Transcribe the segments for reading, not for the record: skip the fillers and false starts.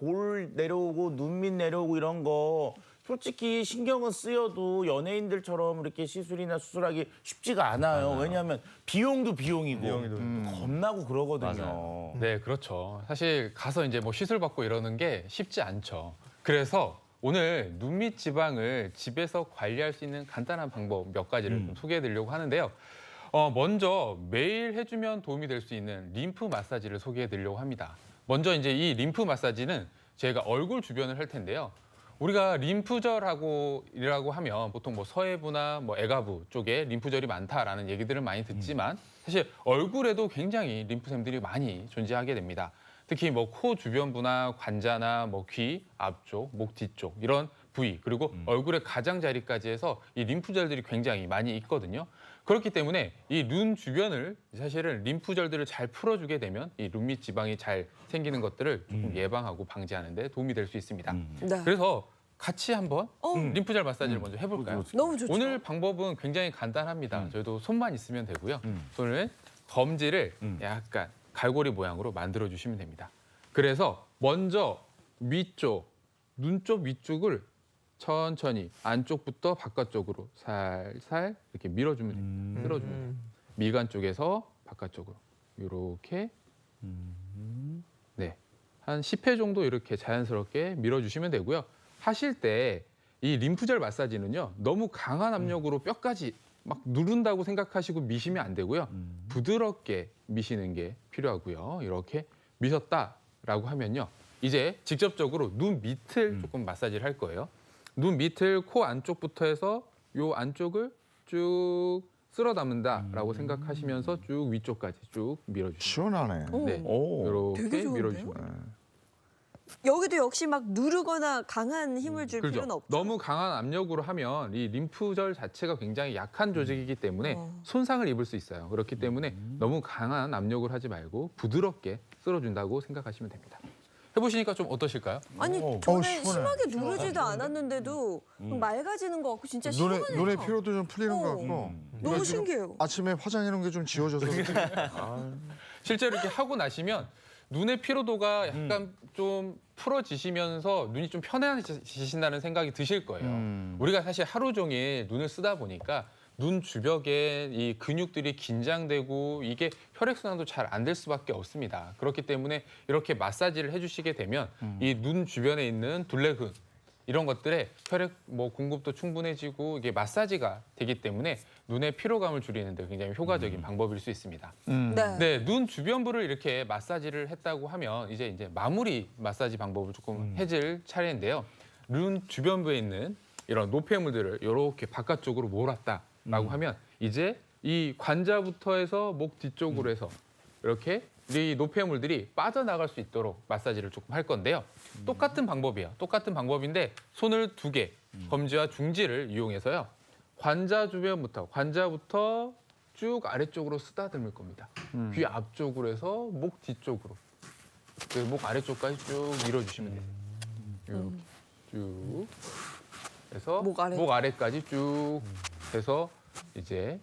볼 내려오고 눈 밑 내려오고 이런 거 솔직히 신경은 쓰여도 연예인들처럼 이렇게 시술이나 수술하기 쉽지가 않아요. 왜냐하면 비용도 비용이고 겁나고 그러거든요. 네, 그렇죠. 사실 가서 이제 뭐 시술 받고 이러는 게 쉽지 않죠. 그래서 오늘 눈밑 지방을 집에서 관리할 수 있는 간단한 방법 몇 가지를 좀 소개해 드리려고 하는데요. 먼저 매일 해주면 도움이 될 수 있는 림프 마사지를 소개해 드리려고 합니다. 먼저 이제 이 림프 마사지는 저희가 얼굴 주변을 할 텐데요. 우리가 림프절이라고 하면 보통 뭐 서해부나 뭐 애가부 쪽에 림프절이 많다라는 얘기들을 많이 듣지만 사실 얼굴에도 굉장히 림프샘들이 많이 존재하게 됩니다. 특히 뭐 코 주변부나 관자나 뭐 귀 앞쪽, 목 뒤쪽 이런 부위 그리고 얼굴의 가장자리까지 해서 이 림프절들이 굉장히 많이 있거든요. 그렇기 때문에 이 눈 주변을 사실은 림프절들을 잘 풀어주게 되면 이 눈밑 지방이 잘 생기는 것들을 조금 예방하고 방지하는 데 도움이 될 수 있습니다. 네. 그래서 같이 한번 림프절 마사지를 먼저 해볼까요? 너무 좋죠. 오늘 방법은 굉장히 간단합니다. 저희도 손만 있으면 되고요. 손을 검지를 약간 갈고리 모양으로 만들어 주시면 됩니다. 그래서 먼저 위쪽, 눈 쪽 위쪽을 천천히 안쪽부터 바깥쪽으로 살살 이렇게 밀어주면 됩니다. 끌어주면 됩니다. 미간 쪽에서 바깥쪽으로 이렇게 네, 한 10회 정도 이렇게 자연스럽게 밀어주시면 되고요. 하실 때 이 림프절 마사지는요 너무 강한 압력으로 뼈까지 막 누른다고 생각하시고 미시면 안 되고요. 부드럽게 미시는 게 필요하고요. 이렇게 미셨다라고 하면요. 이제 직접적으로 눈 밑을 조금 마사지를 할 거예요. 눈 밑을 코 안쪽부터 해서 요 안쪽을 쭉 쓸어 담는다라고 생각하시면서 쭉 위쪽까지 쭉 밀어주시면 시원하네. 네, 오. 되게 이렇게 좋은데요? 밀어주시면 돼요. 여기도 역시 막 누르거나 강한 힘을 줄 필요는 그렇죠. 없죠. 너무 강한 압력으로 하면 이 림프절 자체가 굉장히 약한 조직이기 때문에 손상을 입을 수 있어요. 그렇기 때문에 너무 강한 압력을 하지 말고 부드럽게 쓸어준다고 생각하시면 됩니다. 해보시니까 좀 어떠실까요? 아니 어우, 전에 시원해. 심하게 누르지도 않았는데도 맑아지는 것 같고 진짜 시원해요. 눈의 피로도 좀 풀리는 것 같고. 너무 지금 신기해요. 아침에 화장해 놓은 게 좀 지워져서. 실제로 이렇게 하고 나시면 눈의 피로도가 약간 좀 풀어지시면서 눈이 좀 편해지신다는 생각이 드실 거예요. 우리가 사실 하루 종일 눈을 쓰다 보니까 눈 주변에 이 근육들이 긴장되고 이게 혈액순환도 잘 안 될 수밖에 없습니다. 그렇기 때문에 이렇게 마사지를 해주시게 되면 이 눈 주변에 있는 둘레근 이런 것들에 혈액 뭐 공급도 충분해지고 이게 마사지가 되기 때문에 눈의 피로감을 줄이는 데 굉장히 효과적인 방법일 수 있습니다. 네. 네, 눈 주변부를 이렇게 마사지를 했다고 하면 이제 마무리 마사지 방법을 조금 해줄 차례인데요. 눈 주변부에 있는 이런 노폐물들을 이렇게 바깥쪽으로 몰았다라고 하면 이제 이 관자부터 해서 목 뒤쪽으로 해서 이렇게 이 노폐물들이 빠져나갈 수 있도록 마사지를 조금 할 건데요. 똑같은 방법이에요. 똑같은 방법인데 손을 2개, 검지와 중지를 이용해서요. 관자부터 쭉 아래쪽으로 쓰다듬을 겁니다. 귀 앞쪽으로 해서 목 뒤쪽으로. 목 아래쪽까지 쭉 밀어주시면 돼요. 쭉 해서 목 아래. 목 아래까지 쭉 해서 이제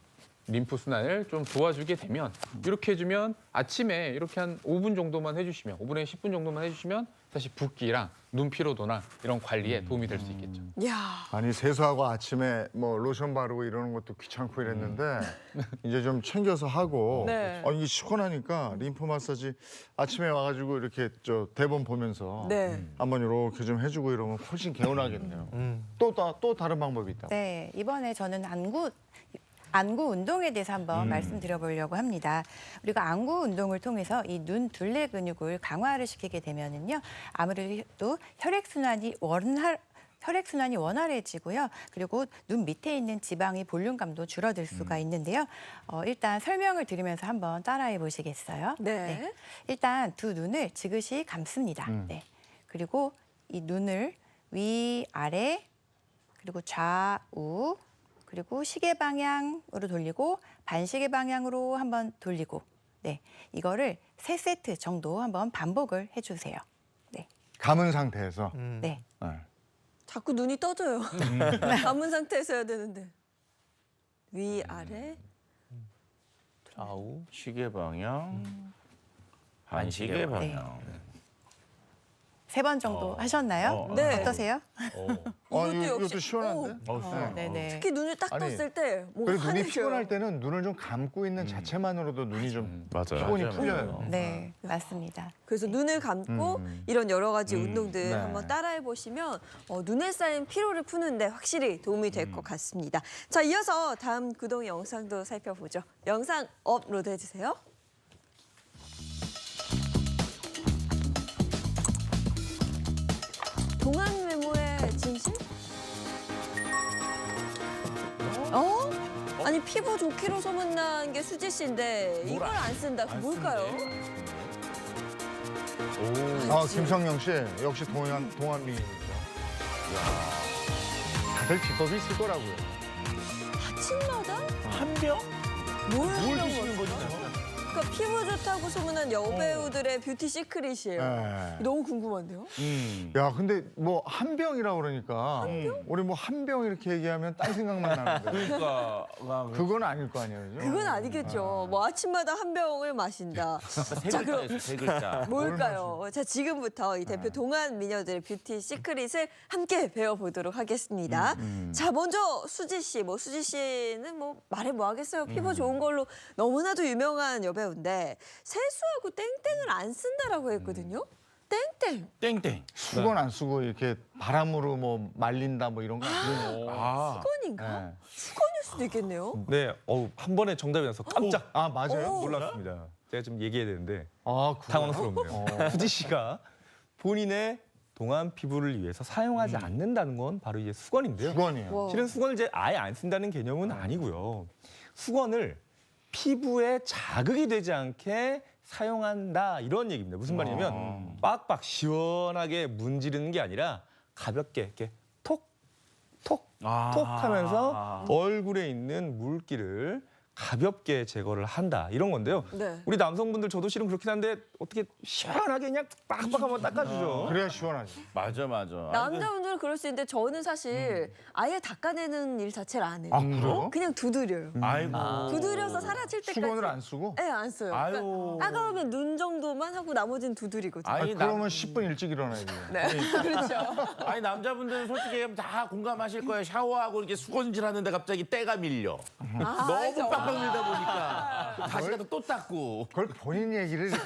림프 순환을 좀 도와주게 되면 이렇게 해주면 아침에 이렇게 한 5분 정도만 해주시면 5분에 10분 정도만 해주시면 사실 붓기랑 눈 피로도나 이런 관리에 도움이 될 수 있겠죠. 야, 아니 세수하고 아침에 뭐 로션 바르고 이러는 것도 귀찮고 이랬는데 이제 좀 챙겨서 하고 네. 이게 시원하니까 림프 마사지 아침에 와가지고 이렇게 저 대본 보면서 네. 한번 이렇게 좀 해주고 이러면 훨씬 개운하겠네요. 또 다른 방법이 있다. 네, 이번에 저는 안구 운동에 대해서 한번 말씀드려보려고 합니다. 우리가 안구 운동을 통해서 이 눈 둘레 근육을 강화를 시키게 되면은요, 아무래도 혈액순환이 원활해지고요. 그리고 눈 밑에 있는 지방의 볼륨감도 줄어들 수가 있는데요. 일단 설명을 드리면서 한번 따라해 보시겠어요? 네. 일단 두 눈을 지그시 감습니다. 네. 그리고 이 눈을 위, 아래, 그리고 좌우, 그리고 시계 방향으로 돌리고 반시계 방향으로 한번 돌리고 네, 이거를 3세트 정도 한번 반복을 해주세요. 네. 감은 상태에서. 네. 네. 자꾸 눈이 떠져요. 감은 상태에서 해야 되는데. 위, 아래. 좌우, 시계 방향, 반시계 방향. 3번 정도 하셨나요? 네. 어떠세요? 이것도 이것도 시원한데? 네네. 특히 눈을 딱 아니, 떴을 때 뭔가 그리고 눈이 환해져요. 피곤할 때는 눈을 좀 감고 있는 자체만으로도 눈이 좀 피곤이 맞아요. 풀려요. 네, 맞습니다. 그래서 눈을 감고 이런 여러 가지 운동들 네. 한번 따라해 보시면 눈에 쌓인 피로를 푸는데 확실히 도움이 될 것 같습니다. 자, 이어서 다음 구동 영상도 살펴보죠. 영상 업로드 해주세요. 동안 외모의 진실? 아니 피부 좋기로 소문난 게 수지 씨인데 이걸 안 쓴다. 그 뭘까요? 김성령 씨 역시 동안미인이죠. 다들 기법이 있을 거라고요. 아침마다 한 병? 뭘 뭘 하는 드시는 거죠? 거죠? 그러니까 피부 좋다고 소문난 여배우들의 뷰티 시크릿이에요. 네. 너무 궁금한데요? 야, 근데 뭐 한 병이라고 그러니까 우리 뭐 한 병 이렇게 얘기하면 딴 생각만 나는데 그러니까 그건 아닐 거 아니에요. 그죠? 그건 아니겠죠. 뭐 아침마다 한 병을 마신다. 세 자, 그럼 글자에서 세 글자. 뭘까요? 자, 지금부터 이 대표 동안 미녀들의 뷰티 시크릿을 함께 배워보도록 하겠습니다. 자, 먼저 수지 씨. 수지 씨는 말해 뭐 하겠어요. 피부 좋은 걸로 너무나도 유명한 여배우인데 세수하고 땡땡을 안 쓴다라고 했거든요. 땡땡. 땡땡. 수건 안 쓰고 이렇게 바람으로 뭐 말린다 뭐 이런 거 아니에요. 수건인가? 네. 수건일 수도 있겠네요. 네, 한 번에 정답이 나서 깜짝 아, 맞아요? 놀랐습니다. 제가 좀 얘기해야 되는데 아, 당황스럽네요. 수지 씨가 본인의 동안 피부를 위해서 사용하지 않는다는 건 바로 이제 수건인데요. 수건이에요. 와. 실은 수건을 이제 아예 안 쓴다는 개념은 아니고요. 수건을 피부에 자극이 되지 않게 사용한다 이런 얘기입니다. 무슨 말이냐면 빡빡 시원하게 문지르는 게 아니라 가볍게 이렇게 톡 하면서 얼굴에 있는 물기를 가볍게 제거를 한다 이런 건데요. 네. 우리 남성분들 저도 실은 그렇긴 한데 어떻게 시원하게 그냥 빡빡 한번 닦아주죠. 그래야 시원하지. 맞아. 남자분들은 그럴 수 있는데 저는 사실 아예 닦아내는 일 자체를 안 해요. 아, 그래요? 그냥 두드려요. 아이고. 두드려서 사라질 때까지. 수건을 안 쓰고? 네, 안 써요. 아유. 그러니까 따가우면 눈 정도만 하고 나머지는 두드리거든요. 아니, 그러면 10분 일찍 일어나야 돼요. 네, 그렇죠. 아니 남자분들은 솔직히 다 공감하실 거예요. 샤워하고 이렇게 수건질 하는데 갑자기 때가 밀려. 너무 빡빡 밀다 보니까 다시 가서 또 닦고. 그걸 본인 얘기를 이렇게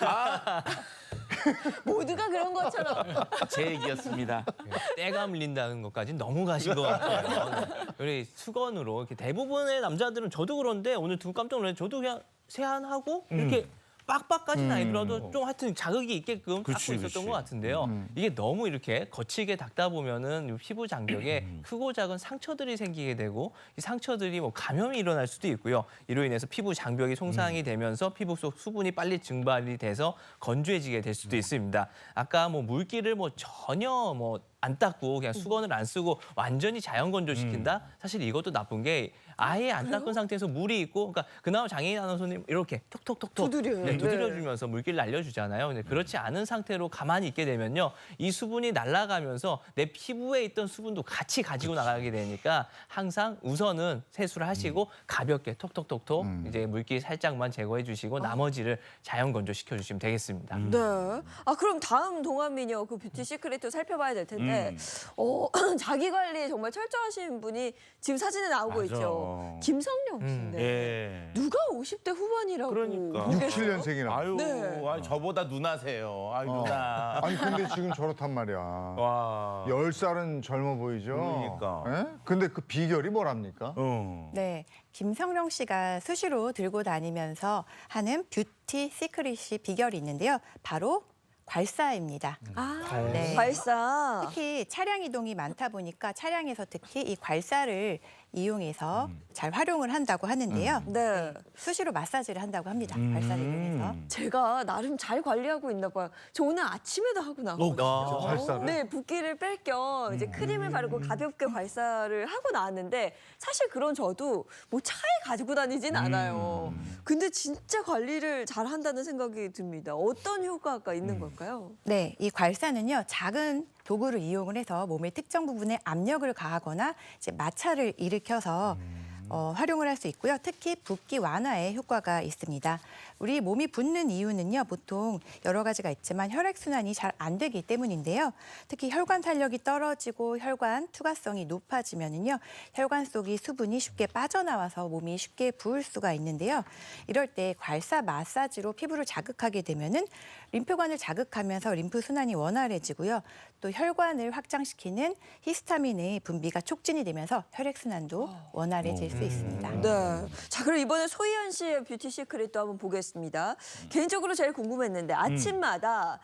모두가 그런 것처럼. 제 얘기였습니다. 때가 물린다는 것까지 너무 가신 것 같아요. 우리 수건으로 이렇게 대부분의 남자들은 저도 그런데 오늘 듣고 깜짝 놀랐는데 저도 그냥 세안하고 이렇게 빡빡까지는 아니더라도 좀 하여튼 자극이 있게끔 닦고 있었던 것 같은데요. 이게 너무 이렇게 거칠게 닦다 보면은 피부 장벽에 크고 작은 상처들이 생기게 되고 이 상처들이 뭐 감염이 일어날 수도 있고요. 이로 인해서 피부 장벽이 손상이 되면서 피부 속 수분이 빨리 증발이 돼서 건조해지게 될 수도 있습니다. 아까 뭐 물기를 전혀 안 닦고 그냥 수건을 안 쓰고 완전히 자연 건조시킨다? 사실 이것도 나쁜 게 아예 안 닦은 상태에서 물이 있고 그러니까 그나마 장애인 아나운서님 이렇게 톡톡톡톡 두드려요. 네, 두드려주면서 물기를 날려주잖아요. 근데 그렇지 않은 상태로 가만히 있게 되면요. 이 수분이 날아가면서 내 피부에 있던 수분도 같이 가지고 나가게 되니까 항상 우선은 세수를 하시고 가볍게 톡톡톡톡 이제 물기 살짝만 제거해 주시고 나머지를 자연 건조시켜 주시면 되겠습니다. 네. 그럼 다음 동안미녀 그 뷰티 시크릿도 살펴봐야 될 텐데 자기 관리 정말 철저하신 분이 지금 사진에 나오고 맞아. 있죠. 김성령 씨인데 예. 누가 50대 후반이라고 그러니까. 그러겠어요? 67년생이라. 아유, 네. 아니, 저보다 누나세요. 아유 누나. 아니 근데 지금 저렇단 말이야. 와. 10살은 젊어 보이죠? 그러니까. 예? 근데 그 비결이 뭐랍니까? 네, 김성령 씨가 수시로 들고 다니면서 하는 뷰티 시크릿이 비결이 있는데요. 바로 괄사입니다. 네. 발사. 특히 차량 이동이 많다 보니까 차량에서 특히 이 괄사를 이용해서 잘 활용을 한다고 하는데요. 네. 수시로 마사지를 한다고 합니다. 괄사를 이용해서. 제가 나름 잘 관리하고 있나 봐요. 저 오늘 아침에도 하고 나왔거든요. 괄사를? 네, 붓기를 뺄 겸 이제 크림을 바르고 가볍게 괄사를 하고 나왔는데 사실 그런 저도 뭐 차에 가지고 다니진 않아요. 근데 진짜 관리를 잘 한다는 생각이 듭니다. 어떤 효과가 있는 걸까요? 네, 이 괄사는요. 작은 도구를 이용을 해서 몸의 특정 부분에 압력을 가하거나 이제 마찰을 일으켜서 활용을 할 수 있고요. 특히 붓기 완화에 효과가 있습니다. 우리 몸이 붓는 이유는요. 보통 여러 가지가 있지만 혈액순환이 잘 안 되기 때문인데요. 특히 혈관 탄력이 떨어지고 혈관 투과성이 높아지면은요. 혈관 속이 수분이 쉽게 빠져나와서 몸이 쉽게 부을 수가 있는데요. 이럴 때 괄사 마사지로 피부를 자극하게 되면은 림프관을 자극하면서 림프 순환이 원활해지고요. 또 혈관을 확장시키는 히스타민의 분비가 촉진이 되면서 혈액 순환도 원활해질 수 있습니다. 네. 자, 그럼 이번에 소희연 씨의 뷰티 시크릿도 한번 보겠습니다. 개인적으로 제일 궁금했는데 아침마다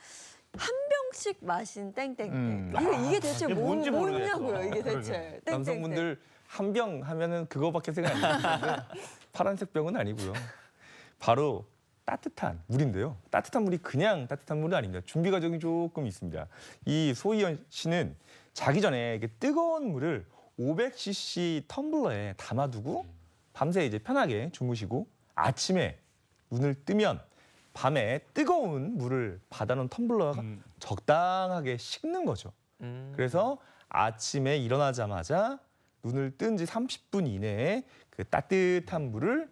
한 병씩 마신 땡땡땡. 이게 대체 이게 뭔지 뭐냐고요, 이게 대체. 땡땡땡. 남성분들 한 병 하면은 그거밖에 생각 안 나는데 파란색 병은 아니고요. 바로 따뜻한 물인데요. 따뜻한 물이 그냥 따뜻한 물은 아닙니다. 준비 과정이 조금 있습니다. 이 소희연 씨는 자기 전에 이게 뜨거운 물을 500cc 텀블러에 담아두고 밤새 이제 편하게 주무시고 아침에 눈을 뜨면 밤에 뜨거운 물을 받아놓은 텀블러가 적당하게 식는 거죠. 그래서 아침에 일어나자마자 눈을 뜬 지 30분 이내에 그 따뜻한 물을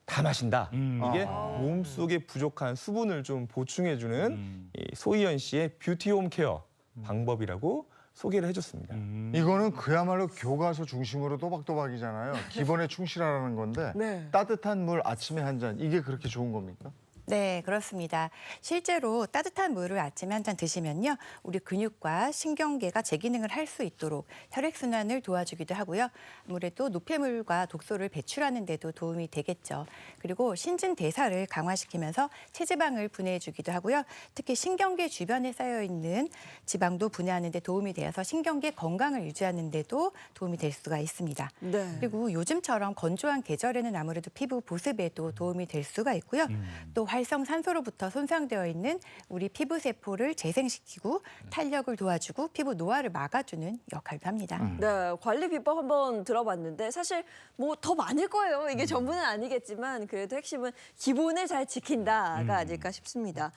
다 마신다. 이게 몸속에 부족한 수분을 좀 보충해주는 이 소희연 씨의 뷰티홈 케어 방법이라고 소개를 해줬습니다. 이거는 그야말로 교과서 중심으로 또박또박이잖아요. 기본에 충실하라는 건데 네. 따뜻한 물 아침에 한 잔 이게 그렇게 좋은 겁니까? 네, 그렇습니다. 실제로 따뜻한 물을 아침에 한 잔 드시면요. 우리 근육과 신경계가 재기능을 할 수 있도록 혈액순환을 도와주기도 하고요. 아무래도 노폐물과 독소를 배출하는 데도 도움이 되겠죠. 그리고 신진대사를 강화시키면서 체지방을 분해해주기도 하고요. 특히 신경계 주변에 쌓여있는 지방도 분해하는 데 도움이 되어서 신경계 건강을 유지하는 데도 도움이 될 수가 있습니다. 네. 그리고 요즘처럼 건조한 계절에는 아무래도 피부 보습에도 도움이 될 수가 있고요. 또 활성산소로부터 손상되어 있는 우리 피부 세포를 재생시키고 탄력을 도와주고 피부 노화를 막아주는 역할도 합니다. 네, 관리 비법 한번 들어봤는데 사실 뭐 더 많을 거예요. 이게 전부는 아니겠지만 그래도 핵심은 기본을 잘 지킨다가 아닐까 싶습니다.